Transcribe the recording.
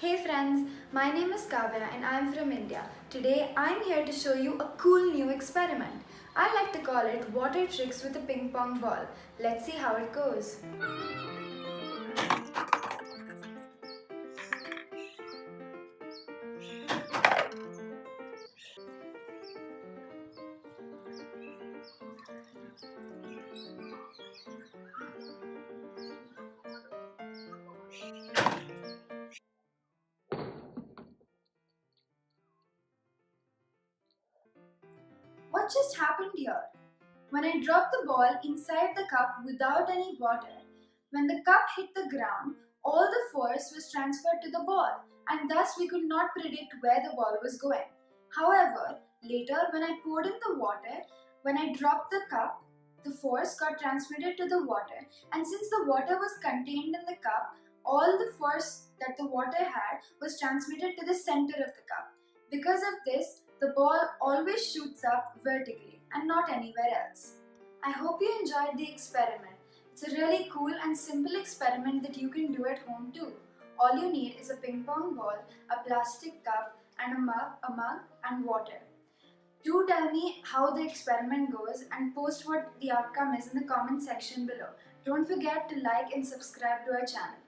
Hey friends, my name is Kavya and I am from India. Today I am here to show you a cool new experiment. I like to call it water tricks with a ping pong ball. Let's see how it goes. What just happened here? When I dropped the ball inside the cup without any water, when the cup hit the ground, all the force was transferred to the ball and thus we could not predict where the ball was going. However, later when I poured in the water, when I dropped the cup, the force got transmitted to the water, and since the water was contained in the cup, all the force that the water had was transmitted to the center of the cup. Because of this, the ball always shoots up vertically and not anywhere else. I hope you enjoyed the experiment. It's a really cool and simple experiment that you can do at home too. All you need is a ping pong ball, a plastic cup, and a mug and water. Do tell me how the experiment goes and post what the outcome is in the comment section below. Don't forget to like and subscribe to our channel.